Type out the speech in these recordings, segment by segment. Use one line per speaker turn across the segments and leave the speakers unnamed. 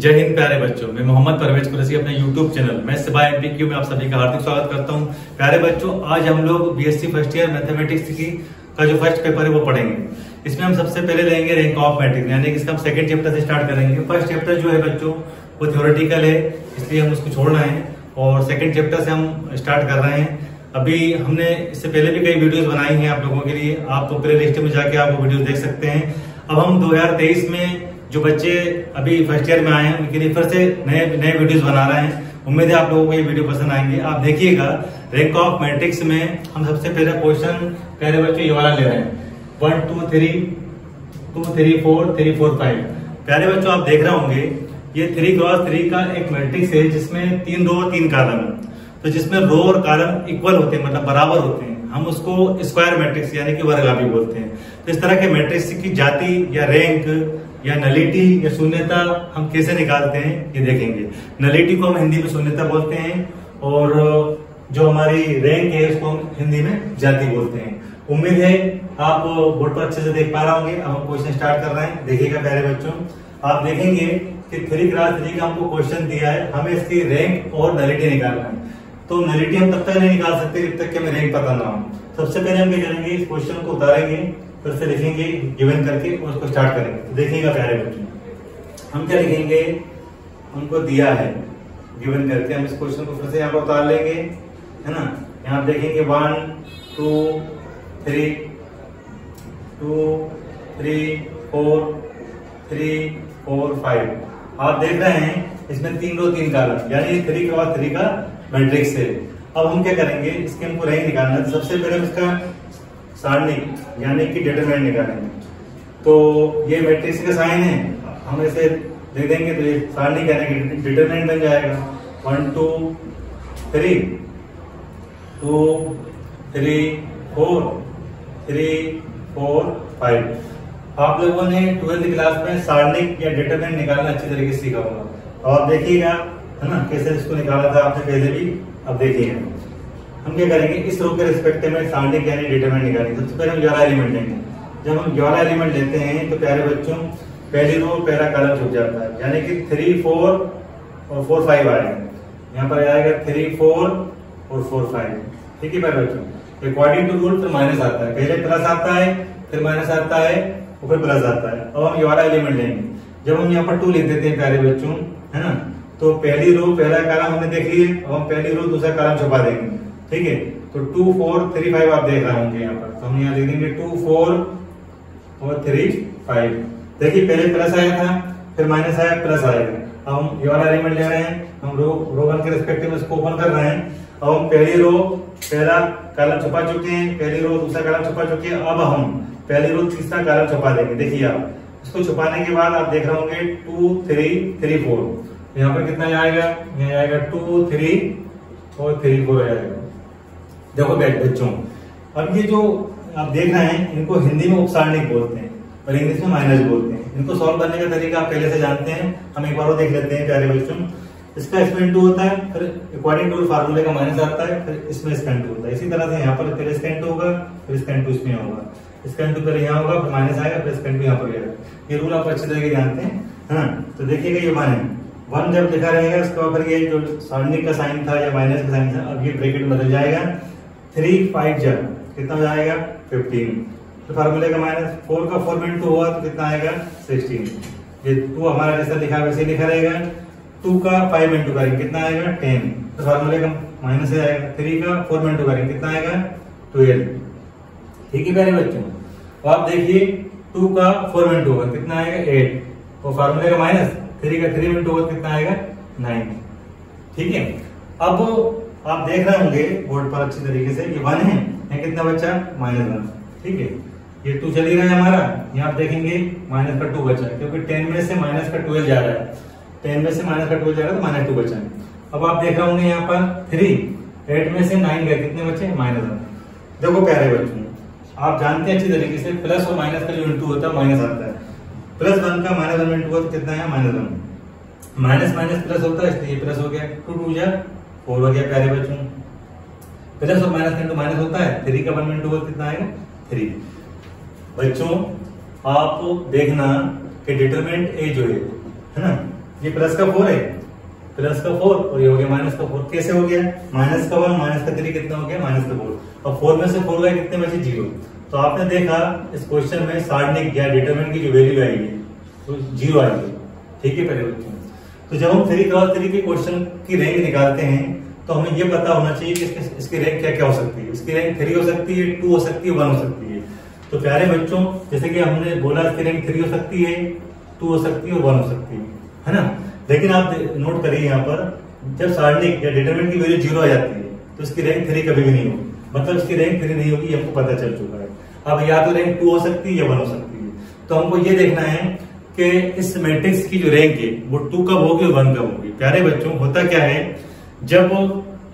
जय हिंद प्यारे बच्चों, मैं मोहम्मद परवेज कुरैशी अपने YouTube चैनल मैं सिबा MPQ में आप सभी का हार्दिक स्वागत करता हूं। प्यारे बच्चों, आज हम लोग BSc फर्स्ट ईयर मैथमेटिक्स का जो फर्स्ट पेपर है वो पढ़ेंगे। इसमें हम सबसे पहले लेंगे रैंक ऑफ मैट्रिक्स, यानी कि इसका हम सेकंड चैप्टर से स्टार्ट करेंगे। फर्स्ट चैप्टर जो है बच्चों वो थ्योरेटिकल है, इसलिए हम उसको छोड़ रहे हैं और सेकंड चैप्टर से हम स्टार्ट कर रहे हैं। अभी हमने इससे पहले भी कई वीडियोस बनाई हैं आप लोगों के लिए, आप प्ले लिस्ट में जाके आप वो वीडियो देख सकते हैं। अब हम 2023 में जो बच्चे अभी फर्स्ट ईयर में आए हैं उनके लिए फिर से नए वीडियोस बना रहे हैं। उम्मीद है आप लोगों को ये वीडियो पसंद आएंगे। आप देखिएगा, रैंक ऑफ मैट्रिक्स में हम सबसे पहले क्वेश्चन प्यारे बच्चों ये वाला ले रहे हैं, 1 2 3 2 3 4 3 4 5। प्यारे बच्चों, आप देख रहे होंगे ये 3x3 का एक मैट्रिक्स है जिसमें 3 रो और 3 कॉलम, तो जिसमें रो और कॉलम इक्वल होते हैं, मतलब बराबर होते हैं। हम उसको स्क्वायर मैट्रिक्स यानी कि वर्गाकार बोलते हैं। तो इस तरह के मैट्रिक्स की जाति या रैंक या नलिटी या शून्यता हम कैसे निकालते हैं ये देखेंगे। नलिटी को हम हिंदी में शून्यता बोलते हैं और जो हमारी रैंक है उसको हम हिंदी में जाति बोलते हैं। उम्मीद है आप बोर्ड पर अच्छे से देख पा रहे होंगे। अब हम क्वेश्चन स्टार्ट कर रहे हैं। देखिएगा प्यारे बच्चों, आप देखेंगे कि 3x3 का हमको क्वेश्चन दिया है, हमें इसकी रैंक और नलिटी निकालना है। तो नलिटी हम तब तक नहीं निकाल सकते जब तक कि हमें रैंक पता ना हो। सबसे पहले हम क्या करेंगे, इस क्वेश्चन को उतारेंगे, फिर से लिखेंगे गिवन करके और उसको स्टार्ट करेंगे। तो देखिएगा प्यारे बच्चों, हम क्या लिखेंगे, हमको दिया है गिवन करके, हम इस क्वेश्चन को फिर से यहाँ पर उतार लेंगे, है ना। यहाँ देखेंगे 1 2 3 2 3 4 3 4 5। आप देख रहे हैं इसमें 3 रो 3 कॉलम, यानी 3 के बाद 3 का मैट्रिक्स है। अब हम क्या करेंगे, इसके हमको रैंक निकालना है। तो सबसे पहले हम इसका सारणिक यानी कि डिटरमिनेंट निकालेंगे। तो ये मैट्रिक्स का साइन है, हम इसे दे देंगे तो ये सारणिक यानी कि डिटरमिनेंट बन जाएगा। 1 2 3 2 3 4 3 4 5। आप लोगों ने 12th क्लास में सारणिक या डिटरमिनेंट निकालना अच्छी तरीके से सीखा होगा। और देखिएगा, है ना, कैसे इसको निकाला था आपने पहले भी। अब देखिए हम क्या करेंगे, इस रो के रिस्पेक्ट में सारणिक यानी डिटरमिनेंट निकालेंगे। सबसे पहले हम 11 एलिमेंट लेंगे। जब हम 11 एलिमेंट लेते हैं तो प्यारे बच्चों पहली रो पहला कॉलम छूट जाता है, यानी कि 3 4 और 4 5 आएगा। यहाँ पर आएगा 3 4 और 4 5। ठीक है प्यारे बच्चों, अकॉर्डिंग टू रूल फिर माइनस आता है, पहले प्लस आता है फिर माइनस आता है और फिर प्लस आता है। अब हम 11 एलिमेंट लेंगे। जब हम यहाँ पर 2 लिख देते हैं प्यारे बच्चों, है ना, तो पहली रो पहला कॉलम हमने देख लिया। अब हम पहली रो दूसरा कॉलम छुपा देंगे। ठीक है, तो 2 4 3 5 आप देख रहे होंगे यहाँ पर, तो हम यहाँ लिख देंगे 2 4 और 3 5। देखिए पहले प्लस आया था फिर माइनस आया प्लस आएगा। अब हम ये वाला एलिमेंट ले रहे हैं, हम रो 1 के रिस्पेक्टिव में इसको ओपन कर रहे हैं। अब हम पहली रो पहला कॉलम छुपा चुके हैं, पहली रो दूसरा कॉलम छुपा चुके हैं। अब हम पहली रो तीसरा कॉलम छुपा देंगे। देखिए आप इसको छुपाने के बाद आप देख रहे होंगे 2 3 3 4। यहाँ पर कितना आएगा, यहाँ आएगा 2 3 और 3 4 आएगा। देखो बच्चों, अब ये जो आप देख रहे हैं इनको हिंदी में उपसारणिक बोलते हैं और इंग्लिश में माइनस बोलते हैं। इनको सॉल्व करने का तरीका आप पहले से जानते हैं, हम एक बार और देख लेते हैं प्यारे बच्चों। इसका इसमें इंटू होता है, फिर अकॉर्डिंग टू फार्मूले का माइनस आता है, फिर इसमें इसका इंटू होता है। इसी तरह से यहाँ पर पहले इसका इंटू होगा फिर इसका इंटू इसमें होगा, इसका इंटू पहले यहाँ होगा फिर माइनस आएगा फिर इसका इंटू यहाँ पर आएगा। ये रूल आप अच्छी तरह से जानते हैं, है ना। तो देखिएगा ये माने 1 जब लिखा रहेगा उसके बाद फिर ये जो सारणिक का साइन था या माइनस का साइन था, अब ये ब्रैकेट बदल जाएगा। 3 5 जब कितना हो जाएगा 15, तो फार्मूले का माइनस 4 का 4 में 2 हुआ तो कितना आएगा 16। ये 2 हमारा जैसा लिखा है वैसे लिखा रहेगा। 2 का 5 में 2 करेंगे कितना आएगा 10, तो फार्मूले का माइनस से आएगा। 3 का 4 में 2 करेंगे कितना आएगा 12। ठीक है प्यारे बच्चों, तो आप देखिए 2 का 4 में 2 होगा कितना आएगा 8 और फार्मूले का माइनस 3 का 3 में 2 कितना आएगा 9। ठीक है, अब आप देख रहे होंगे बोर्ड पर अच्छी तरीके से, ये 1 है, यहाँ कितना बचा -1। ठीक है, ये 2 चली रहा है हमारा, यहाँ आप देखेंगे माइनस का 2 बचा है, क्योंकि 10 में से माइनस का 12 जा रहा है। 10 में से माइनस का 12 जा रहा है तो -2 बचा है। अब आप देख रहे होंगे यहाँ पर 3 8 में से 9 गए, कितने बचे -1। देखो प्यारे बच्चों, आप जानते हैं अच्छी तरीके से प्लस और माइनस का जो इंटू होता है माइनस आता है। +1 का -1 में इंटू तो कितना है -1। माइनस माइनस प्लस होता है इसलिए प्लस हो गया, 2 2 जा 4 हो गया प्यारे बच्चों। प्लस और माइनस इंटू माइनस होता है, 3 का 1 में इंटू कितना आएगा 3। बच्चों आप देखना कि डिटरमिनेंट ए जो है ना, ये प्लस का 4 है, प्लस का 4 और ये हो गया माइनस का 4। कैसे हो गया? माइनस का 1 माइनस का 3 कितना हो गया? माइनस का 4। और 4 में से 4 गए कितने बचे? 0। तो आपने देखा इस क्वेश्चन में सारणिक या डिटरमिनेंट की जो वैल्यू आई है तो 0 आई है। ठीक है पहले बच्चों, तो जब हम 3 क्रॉस 3 के क्वेश्चन की रैंक निकालते हैं तो हमें ये पता होना चाहिए कि इसकी रैंक क्या क्या हो सकती है। इसकी रैंक 3 हो सकती है, 2 हो सकती है, 1 हो सकती है। तो प्यारे बच्चों, जैसे कि हमने बोला इसकी रैंक 3 हो सकती है, 2 हो सकती है और 1 हो सकती है ना। लेकिन आप नोट करिए यहाँ पर जब सारणिक या डिटरमिनेंट की वैल्यू 0 आ जाती है तो इसकी रैंक 3 कभी भी नहीं होगी, मतलब इसकी रैंक 3 नहीं होगी, हमको पता चल चुका है। अब या तो रैंक 2 हो सकती है या 1 हो सकती है। तो हमको ये देखना है कि इस मैट्रिक्स की जो रैंक है वो 2 कब होगी और 1 कब होगी। प्यारे बच्चों, होता क्या है, जब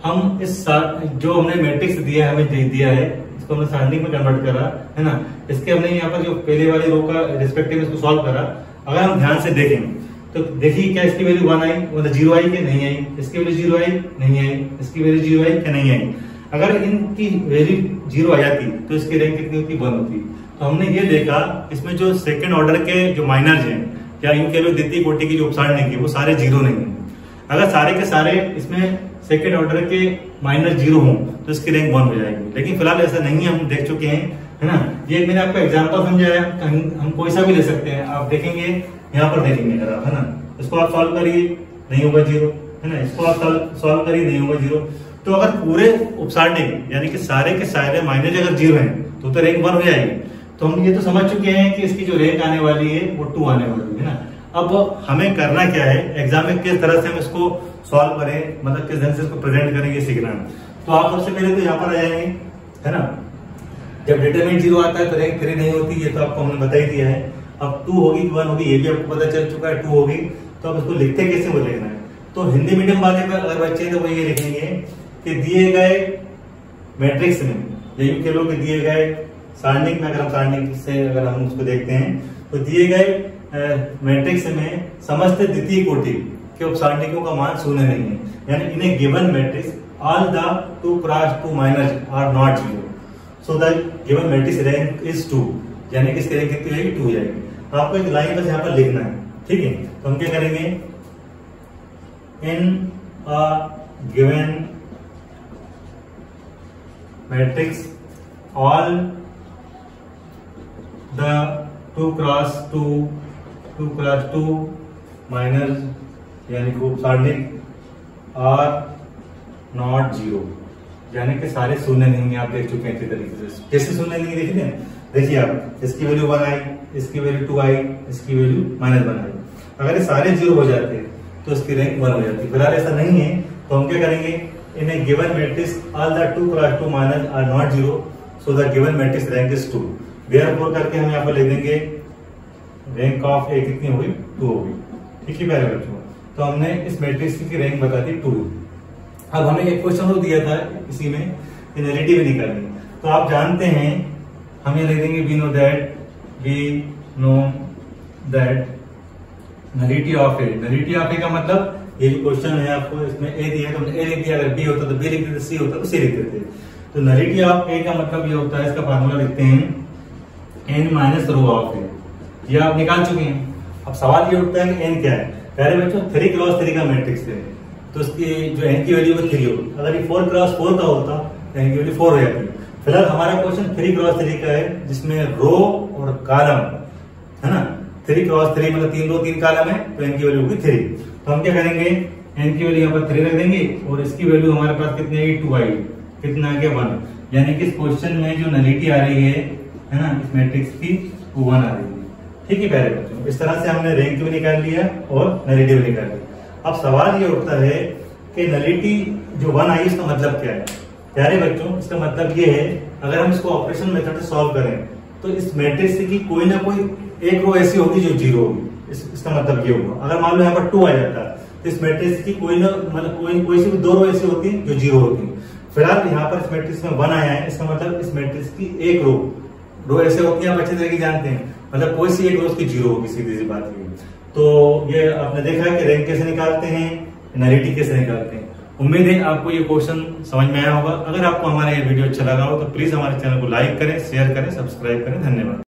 हम इस जो हमने मैट्रिक्स दिया है, हमें दे दिया है, इसको हमने सारणिक में कन्वर्ट करा है ना, इसके हमने यहाँ पर जो पहले वाली रो का रिस्पेक्टिव इसको सॉल्व करा, अगर हम ध्यान से देखें तो देखिए क्या इसकी वैल्यू 1 आई, मतलब 0 आई कि नहीं आई, इसकी वैल्यू 0 आई नहीं आई, इसकी वैल्यू 0 आई कि नहीं आई। अगर इनकी वैल्यू 0 आ जाती तो इसकी रैंक कितनी होती? 1 होती। तो हमने ये देखा इसमें जो सेकंड ऑर्डर के जो माइनर्स हैं या यूं कह लो द्वितीय कोटि की जो उपसारणिक है वो सारे 0 नहीं है। अगर सारे के सारे इसमें सेकंड ऑर्डर के माइनस 0 हों तो इसकी रैंक 1 हो जाएगी। लेकिन फिलहाल ऐसा नहीं है, हम देख चुके हैं, है ना। ये मैंने आपको एग्जांपल समझाया, कहीं हम कोई सा भी ले सकते हैं। आप देखेंगे यहाँ पर देखेंगे अगर आप, है ना, इसको आप सॉल्व करिए नहीं होगा 0, है ना, इसको आप सॉल्व करिए नहीं होगा 0। तो अगर पूरे उपसारणिक यानी कि सारे के सारे माइनस अगर 0 है तो रैंक 1 हो जाएगी। तो हम ये तो समझ चुके हैं कि इसकी जो रैंक आने वाली है वो 2 आने वाली है ना। अब हमें करना क्या है, एग्जाम में किस तरह से हम इसको सॉल्व करें, मतलब किस ढंग से इसको प्रेजेंट करेंगे सीखना है। तो आप सबसे पहले तो यहाँ पर आ जाएंगे, है ना। जब डिटरमिनेंट 0 आता है तो रैंक 3 नहीं होती, ये तो आपको हमने बता ही दिया है। अब 2 होगी 1 होगी ये भी आपको पता चल चुका है, 2 होगी। तो अब इसको लिखते कैसे वो लिखना है। तो हिंदी मीडियम वाले अगर बच्चे तो वो ये लिखेंगे कि दिए गए मैट्रिक्स में, यही कह लो कि दिए गए सारणिक में, अगर हम सारणिक से अगर हम उसको देखते हैं तो दिए गए मैट्रिक्स में समस्त द्वितीय कोटि के उपसारणिकों का मान 0 नहीं है। यानी in a given matrix all the 2 cross 2 minus are not 0, so the given matrix rank is 2, यानी कि इसकी रैंक कितनी होगी? 2 हो जाएगी। तो आपको एक लाइन बस यहाँ पर लिखना है, ठीक है। तो हम क्या करेंगे, in a given matrix all the 2 cross 2 minus यानी कि उपसारणिक आर नॉट 0, यानी कि सारे 0 नहीं है। आप देख चुके हैं अच्छी तरीके से कैसे 0 नहीं देखिए। देखिए आप, इसकी वैल्यू 1 आई, इसकी वैल्यू 2 आई, इसकी वैल्यू -1 आई। अगर ये सारे 0 हो जाते तो इसकी रैंक 1 हो जाती। फिलहाल ऐसा नहीं है, तो हम क्या करेंगे, in a given matrix all the 2 cross 2 minus are not 0, so the given matrix rank is 2। Therefore करके हम यहाँ पर लिख देंगे रैंक ऑफ ए कितनी होगी? 2 होगी। ठीक है प्यारे बच्चों, तो हमने इस मैट्रिक्स की रैंक बता दी 2। अब हमें एक क्वेश्चन और दिया था इसी में, नलिटी भी निकालनी। तो आप जानते हैं हम ये लिख देंगे we know that nullity of A. Nullity of A का मतलब ये जो क्वेश्चन है आपको इसमें ए दिया है तो हमने ए लिख दिया, अगर बी होता तो बी लिख देते, सी होता तो सी लिख देते। तो नलिटी ऑफ ए का मतलब ये होता है, इसका फार्मूला लिखते हैं n माइनस रो ऑफ ए। ये आप निकाल चुके हैं। अब सवाल ये उठता है कि n क्या है। पहले बच्चों 3 क्रॉस 3 का मैट्रिक्स है तो इसकी जो n की वैल्यू 3 होगी। अगर ये 4 क्रॉस 4 का होता तो n की वैल्यू 4 हो जाती। फिलहाल हमारा क्वेश्चन 3 क्रॉस 3 का है जिसमें रो और कॉलम, है ना। 3 क्रॉस 3 मतलब 3 रो 3 कॉलम है तो n की वैल्यू होगी 3। तो हम क्या करेंगे, n की वैल्यू यहाँ पर 3 रख देंगे और इसकी वैल्यू हमारे पास कितनी आएगी? 2 आएगी। कितना आ गया? 1। यानी कि इस क्वेश्चन में जो नलिटी आ रही है ना, इस मैट्रिक्स की, वो 1 आ रही है। ठीक है प्यारे बच्चों, इस तरह से हमने रैंक भी निकाल लिया और नलिटी भी निकाल लिया। अब सवाल ये उठता है कि नलिटी जो 1 आई इसका मतलब क्या है। प्यारे बच्चों, इसका मतलब ये है, अगर हम इसको ऑपरेशन मेथड से सॉल्व करें तो इस मैट्रिक्स की कोई ना कोई एक रो ऐसी होगी जो 0 होगी। इसका मतलब ये होगा, अगर मान लो यहाँ पर 2 आ जाता तो इस मैट्रिक्स की कोई ना मतलब कोई सी भी 2 रो ऐसी होती जो 0 होती। फिलहाल यहाँ पर इस मैट्रिक्स में 1 आया है, इसका मतलब इस मैट्रिक्स की एक रो ऐसे होती है, आप अच्छे तरीके जानते हैं, मतलब कोई सी एक रो उसकी 0 होगी, सीधी सी बात है। तो ये आपने देखा है कि रैंक कैसे निकालते हैं, नलिटी कैसे निकालते हैं। उम्मीद है आपको ये क्वेश्चन समझ में आया होगा। अगर आपको हमारा ये वीडियो अच्छा लगा हो तो प्लीज हमारे चैनल को लाइक करें, शेयर करें, सब्सक्राइब करें। धन्यवाद।